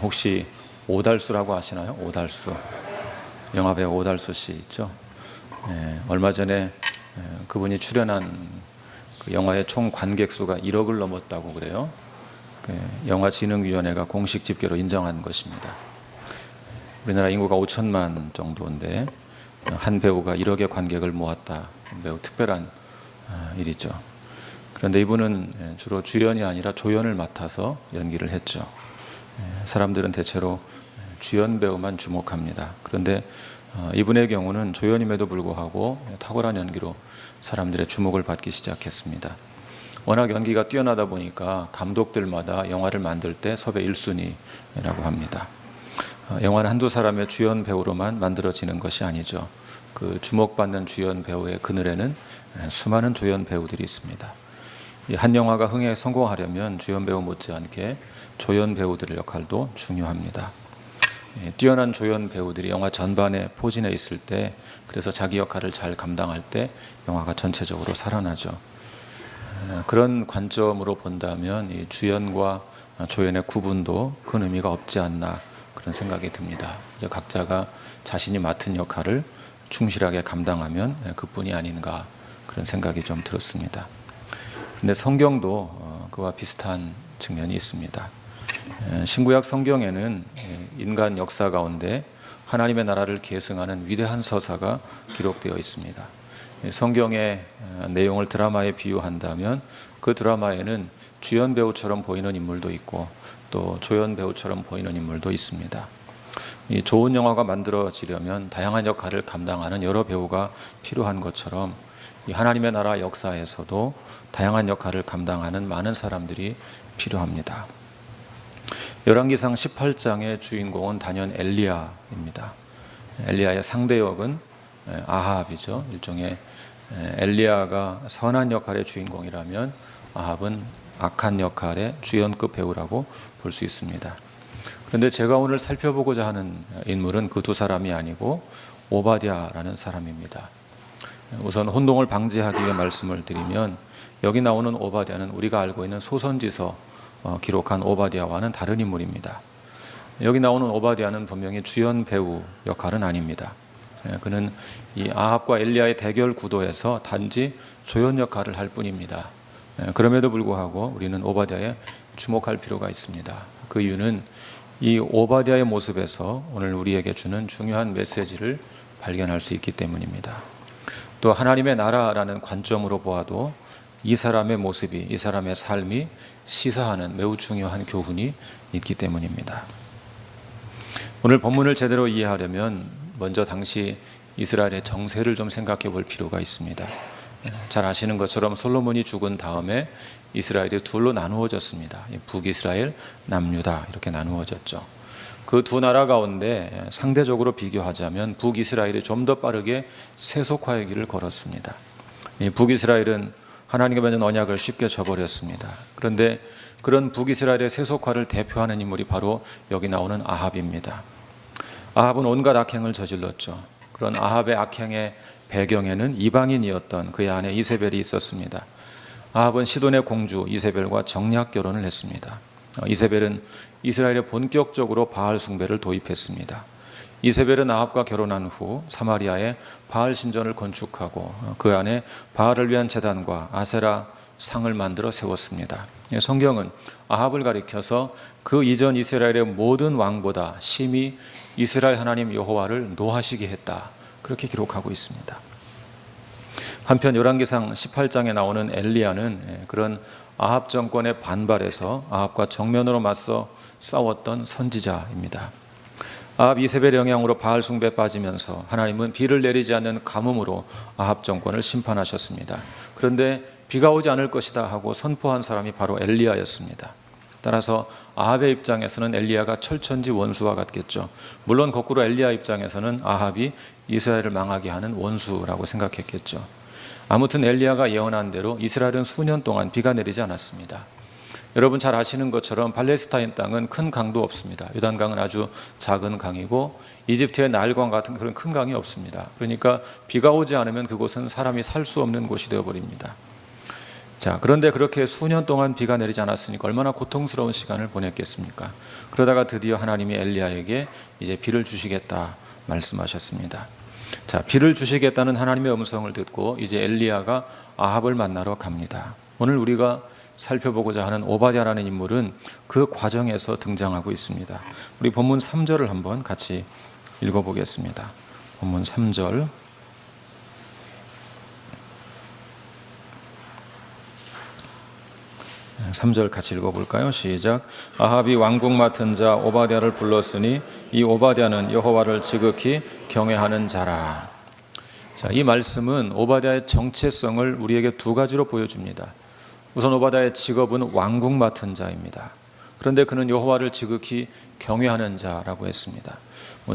혹시 오달수라고 아시나요? 오달수. 영화배우 오달수 씨 있죠? 얼마 전에 그분이 출연한 그 영화의 총 관객 수가 1억을 넘었다고 그래요. 영화진흥위원회가 공식 집계로 인정한 것입니다. 우리나라 인구가 5천만 정도인데 한 배우가 1억의 관객을 모았다. 매우 특별한 일이죠. 그런데 이분은 주로 주연이 아니라 조연을 맡아서 연기를 했죠. 사람들은 대체로 주연 배우만 주목합니다. 그런데 이분의 경우는 조연임에도 불구하고 탁월한 연기로 사람들의 주목을 받기 시작했습니다. 워낙 연기가 뛰어나다 보니까 감독들마다 영화를 만들 때 섭외 1순위라고 합니다. 영화는 한두 사람의 주연 배우로만 만들어지는 것이 아니죠. 그 주목받는 주연 배우의 그늘에는 수많은 조연 배우들이 있습니다. 한 영화가 흥에 성공하려면 주연 배우 못지않게 조연 배우들의 역할도 중요합니다. 뛰어난 조연 배우들이 영화 전반에 포진해 있을 때, 그래서 자기 역할을 잘 감당할 때 영화가 전체적으로 살아나죠. 그런 관점으로 본다면 이 주연과 조연의 구분도 큰 의미가 없지 않나, 그런 생각이 듭니다. 이제 각자가 자신이 맡은 역할을 충실하게 감당하면 그뿐이 아닌가, 그런 생각이 좀 들었습니다. 근데 성경도 그와 비슷한 측면이 있습니다. 신구약 성경에는 인간 역사 가운데 하나님의 나라를 계승하는 위대한 서사가 기록되어 있습니다. 성경의 내용을 드라마에 비유한다면 그 드라마에는 주연 배우처럼 보이는 인물도 있고 또 조연 배우처럼 보이는 인물도 있습니다. 이 좋은 영화가 만들어지려면 다양한 역할을 감당하는 여러 배우가 필요한 것처럼 이 하나님의 나라 역사에서도 다양한 역할을 감당하는 많은 사람들이 필요합니다. 열왕기상 18장의 주인공은 단연 엘리야입니다. 엘리야의 상대역은 아합이죠. 일종의 엘리야가 선한 역할의 주인공이라면 아합은 악한 역할의 주연급 배우라고 볼 수 있습니다. 그런데 제가 오늘 살펴보고자 하는 인물은 그 두 사람이 아니고 오바댜라는 사람입니다. 우선 혼동을 방지하기 위해 말씀을 드리면, 여기 나오는 오바댜는 우리가 알고 있는 소선지서 기록한 오바댜와는 다른 인물입니다. 여기 나오는 오바댜는 분명히 주연 배우 역할은 아닙니다. 그는 이 아합과 엘리야의 대결 구도에서 단지 조연 역할을 할 뿐입니다. 그럼에도 불구하고 우리는 오바댜에 주목할 필요가 있습니다. 그 이유는 이 오바댜의 모습에서 오늘 우리에게 주는 중요한 메시지를 발견할 수 있기 때문입니다. 또 하나님의 나라라는 관점으로 보아도 이 사람의 모습이, 이 사람의 삶이 시사하는 매우 중요한 교훈이 있기 때문입니다. 오늘 본문을 제대로 이해하려면 먼저 당시 이스라엘의 정세를 좀 생각해 볼 필요가 있습니다. 잘 아시는 것처럼 솔로몬이 죽은 다음에 이스라엘이 둘로 나누어졌습니다. 북이스라엘, 남유다, 이렇게 나누어졌죠. 그 두 나라 가운데 상대적으로 비교하자면 북이스라엘이 좀 더 빠르게 세속화의 길을 걸었습니다. 북이스라엘은 하나님과 맺은 언약을 쉽게 저버렸습니다. 그런데 그런 북이스라엘의 세속화를 대표하는 인물이 바로 여기 나오는 아합입니다. 아합은 온갖 악행을 저질렀죠. 그런 아합의 악행의 배경에는 이방인이었던 그의 아내 이세벨이 있었습니다. 아합은 시돈의 공주 이세벨과 정략 결혼을 했습니다. 이세벨은 이스라엘에 본격적으로 바알 숭배를 도입했습니다. 이세벨은 아합과 결혼한 후 사마리아에 바알 신전을 건축하고 그 안에 바알을 위한 제단과 아세라 상을 만들어 세웠습니다. 성경은 아합을 가리켜서 그 이전 이스라엘의 모든 왕보다 심히 이스라엘 하나님 여호와를 노하시게 했다, 그렇게 기록하고 있습니다. 한편 열왕기상 18장에 나오는 엘리야는 그런 아합 정권의 반발에서 아합과 정면으로 맞서 싸웠던 선지자입니다. 아합 이세벨의 영향으로 바알 숭배에 빠지면서 하나님은 비를 내리지 않는 가뭄으로 아합 정권을 심판하셨습니다. 그런데 비가 오지 않을 것이다 하고 선포한 사람이 바로 엘리야였습니다. 따라서 아합의 입장에서는 엘리야가 철천지 원수와 같겠죠. 물론 거꾸로 엘리야 입장에서는 아합이 이스라엘을 망하게 하는 원수라고 생각했겠죠. 아무튼 엘리야가 예언한 대로 이스라엘은 수년 동안 비가 내리지 않았습니다. 여러분 잘 아시는 것처럼 팔레스타인 땅은 큰 강도 없습니다. 요단강은 아주 작은 강이고 이집트의 나일강 같은 그런 큰 강이 없습니다. 그러니까 비가 오지 않으면 그곳은 사람이 살 수 없는 곳이 되어버립니다. 자, 그런데 그렇게 수년 동안 비가 내리지 않았으니까 얼마나 고통스러운 시간을 보냈겠습니까? 그러다가 드디어 하나님이 엘리야에게 이제 비를 주시겠다 말씀하셨습니다. 자, 비를 주시겠다는 하나님의 음성을 듣고 이제 엘리야가 아합을 만나러 갑니다. 오늘 우리가 살펴보고자 하는 오바댜라는 인물은 그 과정에서 등장하고 있습니다. 우리 본문 3절을 한번 같이 읽어보겠습니다. 본문 3절. 3절 같이 읽어볼까요? 시작. 아합이 왕궁 맡은 자 오바댜를 불렀으니 이 오바댜는 여호와를 지극히 경외하는 자라. 자, 이 말씀은 오바댜의 정체성을 우리에게 두 가지로 보여줍니다. 우선 오바댜의 직업은 왕궁 맡은 자입니다. 그런데 그는 여호와를 지극히 경외하는 자라고 했습니다.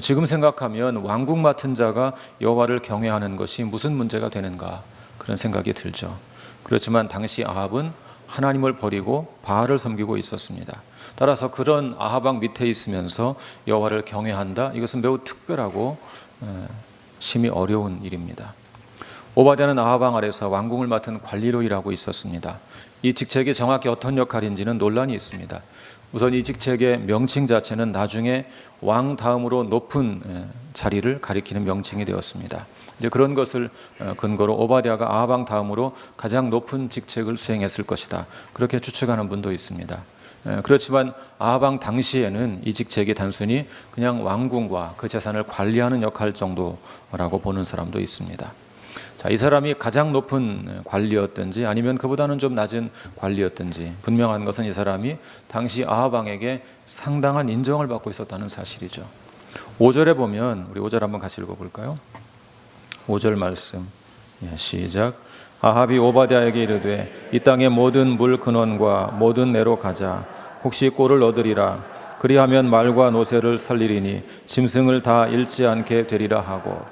지금 생각하면 왕궁 맡은 자가 여호와를 경외하는 것이 무슨 문제가 되는가 그런 생각이 들죠. 그렇지만 당시 아합은 하나님을 버리고 바알을 섬기고 있었습니다. 따라서 그런 아합 왕 밑에 있으면서 여호와를 경외한다, 이것은 매우 특별하고 심히 어려운 일입니다. 오바댜는 아합 왕 아래서 왕궁을 맡은 관리로 일하고 있었습니다. 이 직책이 정확히 어떤 역할인지는 논란이 있습니다. 우선 이 직책의 명칭 자체는 나중에 왕 다음으로 높은 자리를 가리키는 명칭이 되었습니다. 이제 그런 것을 근거로 오바댜가 아합 왕 다음으로 가장 높은 직책을 수행했을 것이다, 그렇게 추측하는 분도 있습니다. 그렇지만 아합 왕 당시에는 이 직책이 단순히 그냥 왕궁과 그 재산을 관리하는 역할 정도라고 보는 사람도 있습니다. 자, 이 사람이 가장 높은 관리였든지 아니면 그보다는 좀 낮은 관리였든지 분명한 것은 이 사람이 당시 아합 왕에게 상당한 인정을 받고 있었다는 사실이죠. 5절에 보면, 우리 5절 한번 같이 읽어볼까요? 5절 말씀, 시작. 아합이 오바댜에게 이르되 이 땅의 모든 물 근원과 모든 내로 가자. 혹시 꼴을 얻으리라. 그리하면 말과 노새를 살리리니 짐승을 다 잃지 않게 되리라 하고.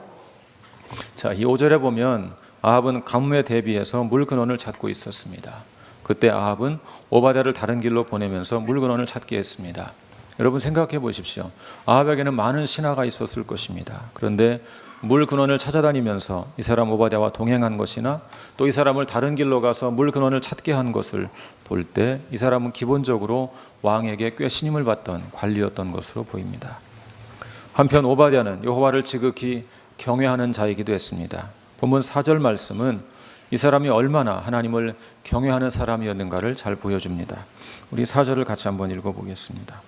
자, 이 5절에 보면 아합은 가뭄에 대비해서 물 근원을 찾고 있었습니다. 그때 아합은 오바댜를 다른 길로 보내면서 물 근원을 찾게 했습니다. 여러분 생각해 보십시오. 아합에게는 많은 신하가 있었을 것입니다. 그런데 물 근원을 찾아다니면서 이 사람 오바댜와 동행한 것이나 또 이 사람을 다른 길로 가서 물 근원을 찾게 한 것을 볼 때 이 사람은 기본적으로 왕에게 꽤 신임을 받던 관리였던 것으로 보입니다. 한편 오바댜는 여호와를 지극히 경외하는 자이기도 했습니다. 본문 4절 말씀은 이 사람이 얼마나 하나님을 경외하는 사람이었는가를 잘 보여줍니다. 우리 4절을 같이 한번 읽어보겠습니다.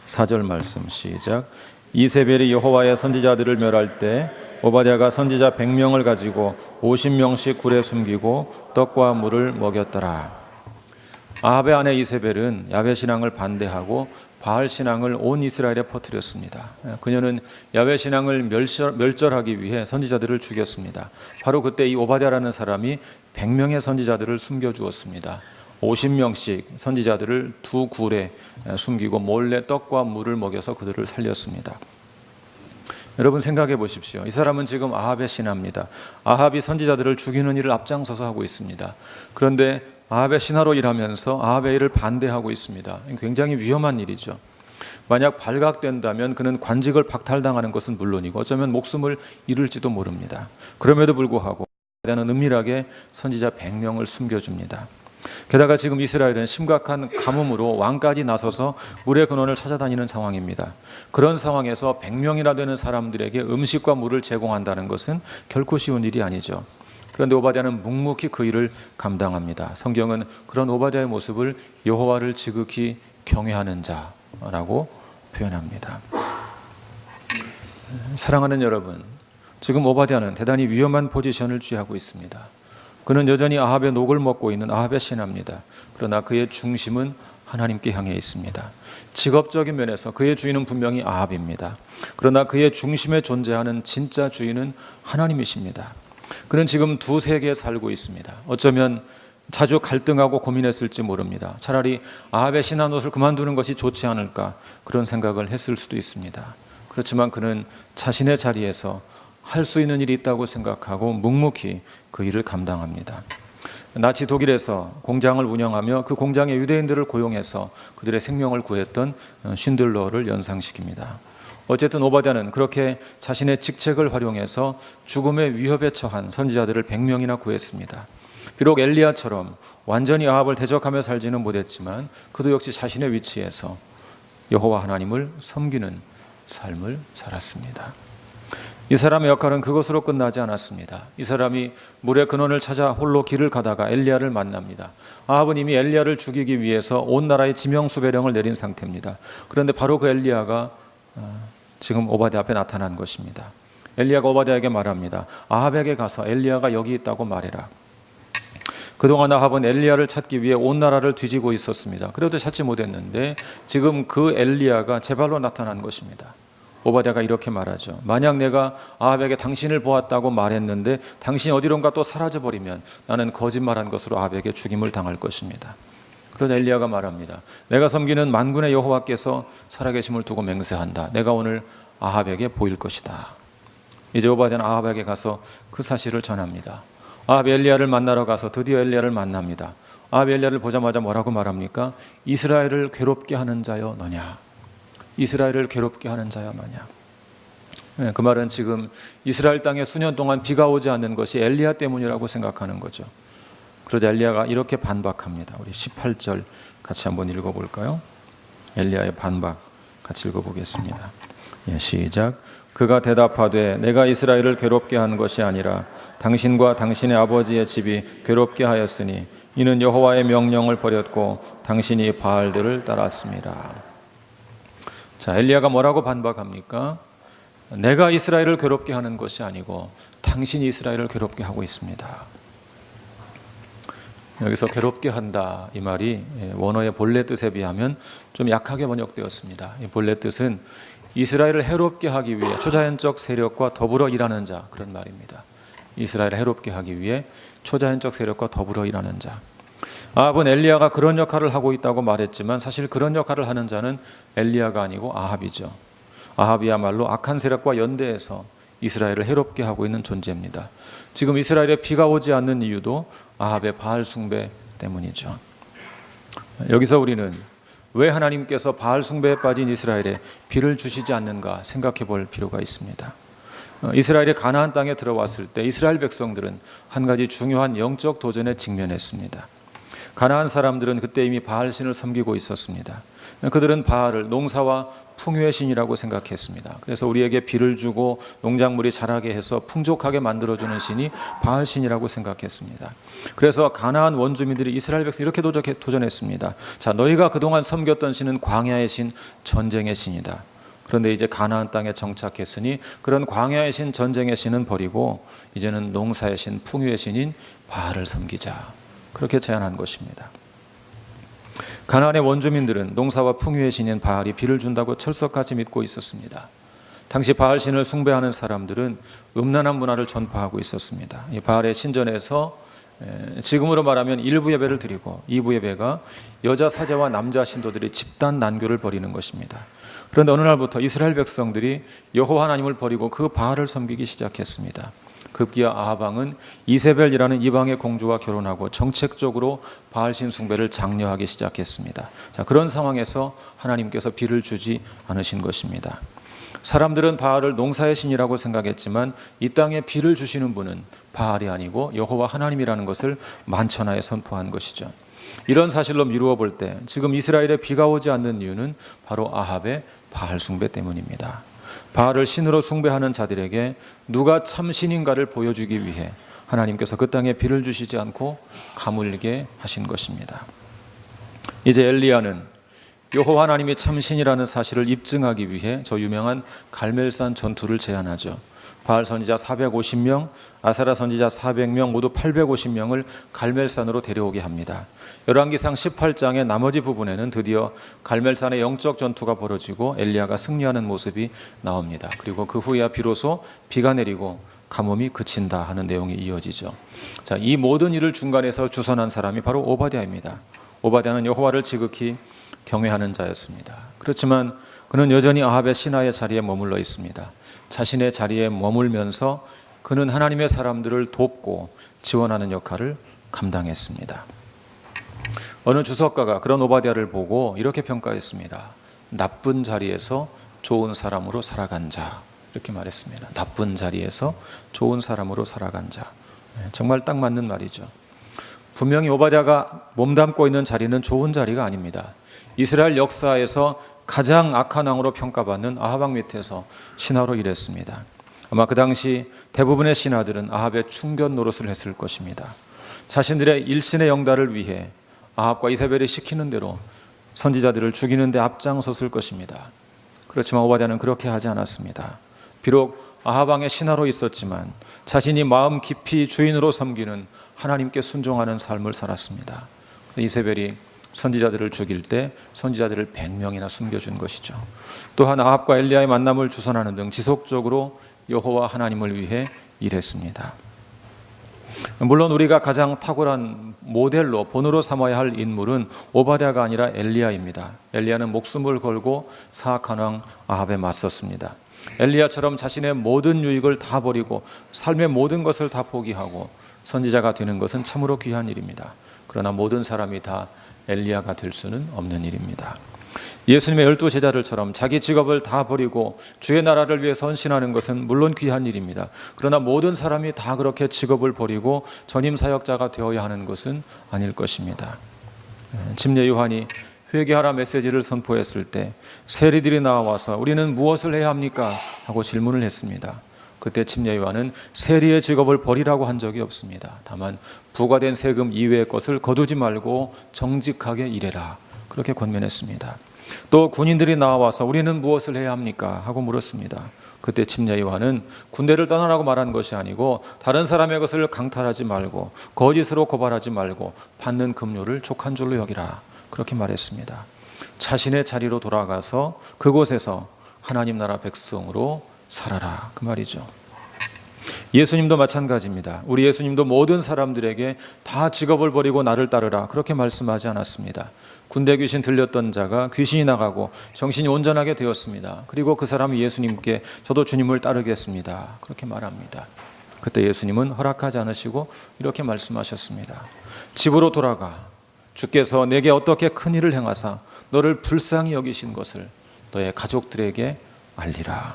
4절 말씀 시작. 이세벨이 여호와의 선지자들을 멸할 때 오바댜가 선지자 100명을 가지고 50명씩 굴에 숨기고 떡과 물을 먹였더라. 아합의 아내 이세벨은 야훼 신앙을 반대하고 바알 신앙을 온 이스라엘에 퍼뜨렸습니다. 그녀는 야훼 신앙을 멸절하기 위해 선지자들을 죽였습니다. 바로 그때 이 오바댜라는 사람이 100명의 선지자들을 숨겨주었습니다. 50명씩 선지자들을 두 굴에 숨기고 몰래 떡과 물을 먹여서 그들을 살렸습니다. 여러분 생각해 보십시오. 이 사람은 지금 아합의 신하입니다. 아합이 선지자들을 죽이는 일을 앞장서서 하고 있습니다. 그런데 아합의 신하로 일하면서 아합의 일을 반대하고 있습니다. 굉장히 위험한 일이죠. 만약 발각된다면 그는 관직을 박탈당하는 것은 물론이고 어쩌면 목숨을 잃을지도 모릅니다. 그럼에도 불구하고 오바댜는 은밀하게 선지자 100명을 숨겨줍니다. 게다가 지금 이스라엘은 심각한 가뭄으로 왕까지 나서서 물의 근원을 찾아다니는 상황입니다. 그런 상황에서 100명이나 되는 사람들에게 음식과 물을 제공한다는 것은 결코 쉬운 일이 아니죠. 그런데 오바댜는 묵묵히 그 일을 감당합니다. 성경은 그런 오바댜의 모습을 여호와를 지극히 경외하는 자라고 표현합니다. 사랑하는 여러분, 지금 오바댜는 대단히 위험한 포지션을 취하고 있습니다. 그는 여전히 아합의 녹을 먹고 있는 아합의 신하입니다. 그러나 그의 중심은 하나님께 향해 있습니다. 직업적인 면에서 그의 주인은 분명히 아합입니다. 그러나 그의 중심에 존재하는 진짜 주인은 하나님이십니다. 그는 지금 두 세계에 살고 있습니다. 어쩌면 자주 갈등하고 고민했을지 모릅니다. 차라리 아합의 신하 노릇을 그만두는 것이 좋지 않을까 그런 생각을 했을 수도 있습니다. 그렇지만 그는 자신의 자리에서 할 수 있는 일이 있다고 생각하고 묵묵히 그 일을 감당합니다. 나치 독일에서 공장을 운영하며 그 공장에 유대인들을 고용해서 그들의 생명을 구했던 쉰들러를 연상시킵니다. 어쨌든 오바댜는 그렇게 자신의 직책을 활용해서 죽음의 위협에 처한 선지자들을 100명이나 구했습니다. 비록 엘리야처럼 완전히 아합을 대적하며 살지는 못했지만 그도 역시 자신의 위치에서 여호와 하나님을 섬기는 삶을 살았습니다. 이 사람의 역할은 그것으로 끝나지 않았습니다. 이 사람이 물의 근원을 찾아 홀로 길을 가다가 엘리야를 만납니다. 아합은 이미 엘리야를 죽이기 위해서 온 나라에 지명수배령을 내린 상태입니다. 그런데 바로 그 엘리야가 지금 오바댜 앞에 나타난 것입니다. 엘리야가 오바댜에게 말합니다. 아합에게 가서 엘리야가 여기 있다고 말해라. 그동안 아합은 엘리야를 찾기 위해 온 나라를 뒤지고 있었습니다. 그래도 찾지 못했는데 지금 그 엘리야가 제 발로 나타난 것입니다. 오바댜가 이렇게 말하죠. 만약 내가 아합에게 당신을 보았다고 말했는데 당신이 어디론가 또 사라져버리면 나는 거짓말한 것으로 아합에게 죽임을 당할 것입니다. 그러자 엘리야가 말합니다. 내가 섬기는 만군의 여호와께서 살아계심을 두고 맹세한다. 내가 오늘 아합에게 보일 것이다. 이제 오바댜는 아합에게 가서 그 사실을 전합니다. 아합이 엘리야를 만나러 가서 드디어 엘리야를 만납니다. 아합이 엘리야를 보자마자 뭐라고 말합니까? 이스라엘을 괴롭게 하는 자여 너냐. 이스라엘을 괴롭게 하는 자여 너냐. 그 말은 지금 이스라엘 땅에 수년 동안 비가 오지 않는 것이 엘리야 때문이라고 생각하는 거죠. 그러자 엘리야가 이렇게 반박합니다. 우리 18절 같이 한번 읽어볼까요? 엘리야의 반박 같이 읽어보겠습니다. 시작. 그가 대답하되 내가 이스라엘을 괴롭게 한 것이 아니라 당신과 당신의 아버지의 집이 괴롭게 하였으니 이는 여호와의 명령을 버렸고 당신이 바알들을 따랐습니다. 자, 엘리야가 뭐라고 반박합니까? 내가 이스라엘을 괴롭게 하는 것이 아니고 당신이 이스라엘을 괴롭게 하고 있습니다. 여기서 괴롭게 한다 이 말이 원어의 본래 뜻에 비하면 좀 약하게 번역되었습니다. 이 본래 뜻은 이스라엘을 해롭게 하기 위해 초자연적 세력과 더불어 일하는 자, 그런 말입니다. 이스라엘을 해롭게 하기 위해 초자연적 세력과 더불어 일하는 자. 아합은 엘리야가 그런 역할을 하고 있다고 말했지만 사실 그런 역할을 하는 자는 엘리야가 아니고 아합이죠. 아합이야말로 악한 세력과 연대해서 이스라엘을 해롭게 하고 있는 존재입니다. 지금 이스라엘에 비가 오지 않는 이유도 아합의 바알 숭배 때문이죠. 여기서 우리는 왜 하나님께서 바알 숭배에 빠진 이스라엘에 비를 주시지 않는가 생각해 볼 필요가 있습니다. 이스라엘이 가나안 땅에 들어왔을 때 이스라엘 백성들은 한 가지 중요한 영적 도전에 직면했습니다. 가나안 사람들은 그때 이미 바알신을 섬기고 있었습니다. 그들은 바알을 농사와 풍요의 신이라고 생각했습니다. 그래서 우리에게 비를 주고 농작물이 자라게 해서 풍족하게 만들어주는 신이 바알신이라고 생각했습니다. 그래서 가나안 원주민들이 이스라엘 백성 이렇게 도전했습니다. 자, 너희가 그동안 섬겼던 신은 광야의 신, 전쟁의 신이다. 그런데 이제 가나안 땅에 정착했으니 그런 광야의 신, 전쟁의 신은 버리고 이제는 농사의 신, 풍요의 신인 바알을 섬기자. 그렇게 제안한 것입니다. 가나안의 원주민들은 농사와 풍요의 신인 바알이 비를 준다고 철석같이 믿고 있었습니다. 당시 바알 신을 숭배하는 사람들은 음란한 문화를 전파하고 있었습니다. 이 바알의 신전에서 지금으로 말하면 1부 예배를 드리고 2부 예배가 여자 사제와 남자 신도들이 집단 난교를 벌이는 것입니다. 그런데 어느 날부터 이스라엘 백성들이 여호와 하나님을 버리고 그 바알을 섬기기 시작했습니다. 급기야 아합 왕은 이세벨이라는 이방의 공주와 결혼하고 정책적으로 바알신 숭배를 장려하기 시작했습니다. 자, 그런 상황에서 하나님께서 비를 주지 않으신 것입니다. 사람들은 바알을 농사의 신이라고 생각했지만 이 땅에 비를 주시는 분은 바알이 아니고 여호와 하나님이라는 것을 만천하에 선포한 것이죠. 이런 사실로 미루어 볼 때 지금 이스라엘에 비가 오지 않는 이유는 바로 아합의 바알 숭배 때문입니다. 바알을 신으로 숭배하는 자들에게 누가 참 신인가를 보여주기 위해 하나님께서 그 땅에 비를 주시지 않고 가물게 하신 것입니다. 이제 엘리야는 여호와 하나님이 참 신이라는 사실을 입증하기 위해 저 유명한 갈멜산 전투를 제안하죠. 바알 선지자 450명, 아세라 선지자 400명, 모두 850명을 갈멜산으로 데려오게 합니다. 열왕기상 18장의 나머지 부분에는 드디어 갈멜산의 영적 전투가 벌어지고 엘리야가 승리하는 모습이 나옵니다. 그리고 그 후에야 비로소 비가 내리고 가뭄이 그친다 하는 내용이 이어지죠. 자, 이 모든 일을 중간에서 주선한 사람이 바로 오바댜입니다. 오바댜는 여호와를 지극히 경외하는 자였습니다. 그렇지만 그는 여전히 아합의 신하의 자리에 머물러 있습니다. 자신의 자리에 머물면서 그는 하나님의 사람들을 돕고 지원하는 역할을 감당했습니다. 어느 주석가가 그런 오바댜를 보고 이렇게 평가했습니다. 나쁜 자리에서 좋은 사람으로 살아간 자, 이렇게 말했습니다. 나쁜 자리에서 좋은 사람으로 살아간 자. 정말 딱 맞는 말이죠. 분명히 오바댜가 몸담고 있는 자리는 좋은 자리가 아닙니다. 이스라엘 역사에서 가장 악한 왕으로 평가받는 아합 왕 밑에서 신하로 일했습니다. 아마 그 당시 대부분의 신하들은 아합의 충견 노릇을 했을 것입니다. 자신들의 일신의 영달을 위해 아합과 이세벨이 시키는 대로 선지자들을 죽이는 데 앞장섰을 것입니다. 그렇지만 오바댜는 그렇게 하지 않았습니다. 비록 아합 왕의 신하로 있었지만 자신이 마음 깊이 주인으로 섬기는 하나님께 순종하는 삶을 살았습니다. 이세벨이 선지자들을 죽일 때 선지자들을 100명이나 숨겨준 것이죠. 또한 아합과 엘리야의 만남을 주선하는 등 지속적으로 여호와 하나님을 위해 일했습니다. 물론 우리가 가장 탁월한 모델로 본으로 삼아야 할 인물은 오바댜가 아니라 엘리야입니다. 엘리야는 목숨을 걸고 사악한 왕 아합에 맞섰습니다. 엘리야처럼 자신의 모든 유익을 다 버리고 삶의 모든 것을 다 포기하고 선지자가 되는 것은 참으로 귀한 일입니다. 그러나 모든 사람이 다 엘리야가 될 수는 없는 일입니다. 예수님의 12 제자들처럼 자기 직업을 다 버리고 주의 나라를 위해 헌신하는 것은 물론 귀한 일입니다. 그러나 모든 사람이 다 그렇게 직업을 버리고 전임 사역자가 되어야 하는 것은 아닐 것입니다. 침례 요한이 회개하라 메시지를 선포했을 때 세리들이 나와서 우리는 무엇을 해야 합니까? 하고 질문을 했습니다. 그때 침례 요한은 세리의 직업을 버리라고 한 적이 없습니다. 다만 부과된 세금 이외의 것을 거두지 말고 정직하게 일해라, 그렇게 권면했습니다. 또 군인들이 나와서 우리는 무엇을 해야 합니까? 하고 물었습니다. 그때 침례 요한은 군대를 떠나라고 말한 것이 아니고 다른 사람의 것을 강탈하지 말고 거짓으로 고발하지 말고 받는 급료를 족한 줄로 여기라, 그렇게 말했습니다. 자신의 자리로 돌아가서 그곳에서 하나님 나라 백성으로 살아라, 그 말이죠. 예수님도 마찬가지입니다. 우리 예수님도 모든 사람들에게 다 직업을 버리고 나를 따르라, 그렇게 말씀하지 않았습니다. 군대 귀신 들렸던 자가 귀신이 나가고 정신이 온전하게 되었습니다. 그리고 그 사람이 예수님께 저도 주님을 따르겠습니다, 그렇게 말합니다. 그때 예수님은 허락하지 않으시고 이렇게 말씀하셨습니다. 집으로 돌아가 주께서 내게 어떻게 큰 일을 행하사 너를 불쌍히 여기신 것을 너의 가족들에게 알리라.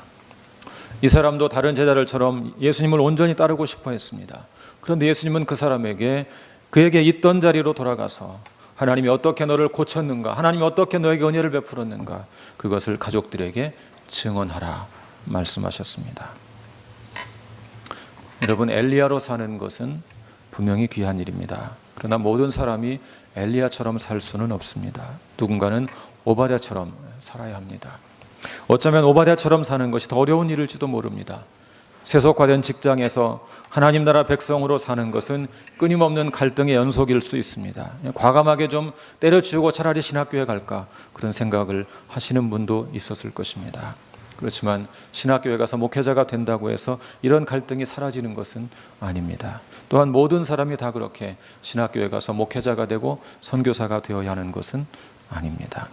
이 사람도 다른 제자들처럼 예수님을 온전히 따르고 싶어 했습니다. 그런데 예수님은 그 사람에게 그에게 있던 자리로 돌아가서 하나님이 어떻게 너를 고쳤는가, 하나님이 어떻게 너에게 은혜를 베풀었는가, 그것을 가족들에게 증언하라 말씀하셨습니다. 여러분, 엘리야로 사는 것은 분명히 귀한 일입니다. 그러나 모든 사람이 엘리야처럼 살 수는 없습니다. 누군가는 오바댜처럼 살아야 합니다. 어쩌면 오바댜처럼 사는 것이 더 어려운 일일지도 모릅니다. 세속화된 직장에서 하나님 나라 백성으로 사는 것은 끊임없는 갈등의 연속일 수 있습니다. 과감하게 좀 때려치우고 차라리 신학교에 갈까, 그런 생각을 하시는 분도 있었을 것입니다. 그렇지만 신학교에 가서 목회자가 된다고 해서 이런 갈등이 사라지는 것은 아닙니다. 또한 모든 사람이 다 그렇게 신학교에 가서 목회자가 되고 선교사가 되어야 하는 것은 아닙니다.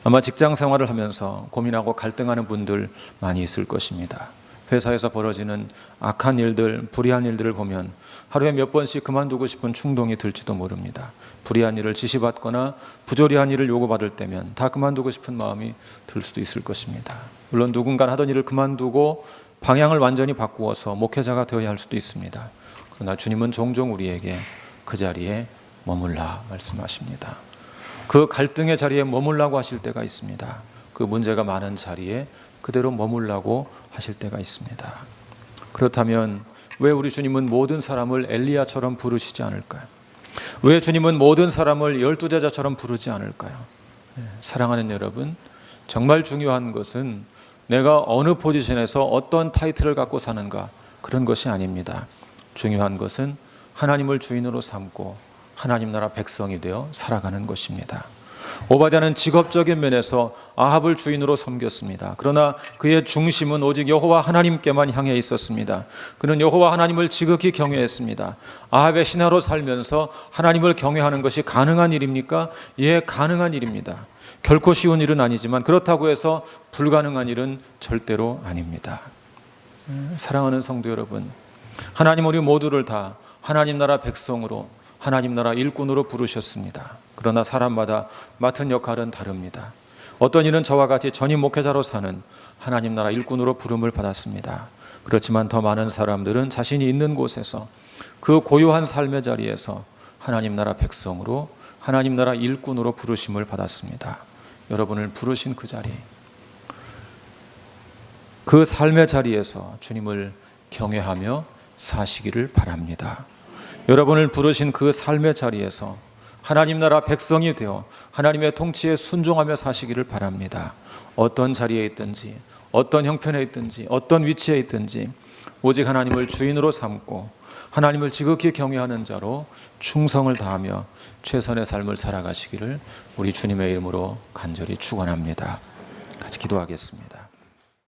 아마 직장 생활을 하면서 고민하고 갈등하는 분들 많이 있을 것입니다. 회사에서 벌어지는 악한 일들, 불의한 일들을 보면 하루에 몇 번씩 그만두고 싶은 충동이 들지도 모릅니다. 불의한 일을 지시받거나 부조리한 일을 요구받을 때면 다 그만두고 싶은 마음이 들 수도 있을 것입니다. 물론 누군가 하던 일을 그만두고 방향을 완전히 바꾸어서 목회자가 되어야 할 수도 있습니다. 그러나 주님은 종종 우리에게 그 자리에 머물라 말씀하십니다. 그 갈등의 자리에 머물라고 하실 때가 있습니다. 그 문제가 많은 자리에 그대로 머물라고 하실 때가 있습니다. 그렇다면 왜 우리 주님은 모든 사람을 엘리야처럼 부르시지 않을까요? 왜 주님은 모든 사람을 12 제자처럼 부르지 않을까요? 사랑하는 여러분, 정말 중요한 것은 내가 어느 포지션에서 어떤 타이틀을 갖고 사는가, 그런 것이 아닙니다. 중요한 것은 하나님을 주인으로 삼고 하나님 나라 백성이 되어 살아가는 것입니다. 오바댜는 직업적인 면에서 아합을 주인으로 섬겼습니다. 그러나 그의 중심은 오직 여호와 하나님께만 향해 있었습니다. 그는 여호와 하나님을 지극히 경외했습니다. 아합의 신하로 살면서 하나님을 경외하는 것이 가능한 일입니까? 예, 가능한 일입니다. 결코 쉬운 일은 아니지만 그렇다고 해서 불가능한 일은 절대로 아닙니다. 사랑하는 성도 여러분, 하나님 우리 모두를 다 하나님 나라 백성으로, 하나님 나라 일꾼으로 부르셨습니다. 그러나 사람마다 맡은 역할은 다릅니다. 어떤 이는 저와 같이 전임 목회자로 사는 하나님 나라 일꾼으로 부름을 받았습니다. 그렇지만 더 많은 사람들은 자신이 있는 곳에서 그 고요한 삶의 자리에서 하나님 나라 백성으로, 하나님 나라 일꾼으로 부르심을 받았습니다. 여러분을 부르신 그 자리, 그 삶의 자리에서 주님을 경외하며 사시기를 바랍니다. 여러분을 부르신 그 삶의 자리에서 하나님 나라 백성이 되어 하나님의 통치에 순종하며 사시기를 바랍니다. 어떤 자리에 있든지, 어떤 형편에 있든지, 어떤 위치에 있든지 오직 하나님을 주인으로 삼고 하나님을 지극히 경외하는 자로 충성을 다하며 최선의 삶을 살아가시기를 우리 주님의 이름으로 간절히 축원합니다. 같이 기도하겠습니다.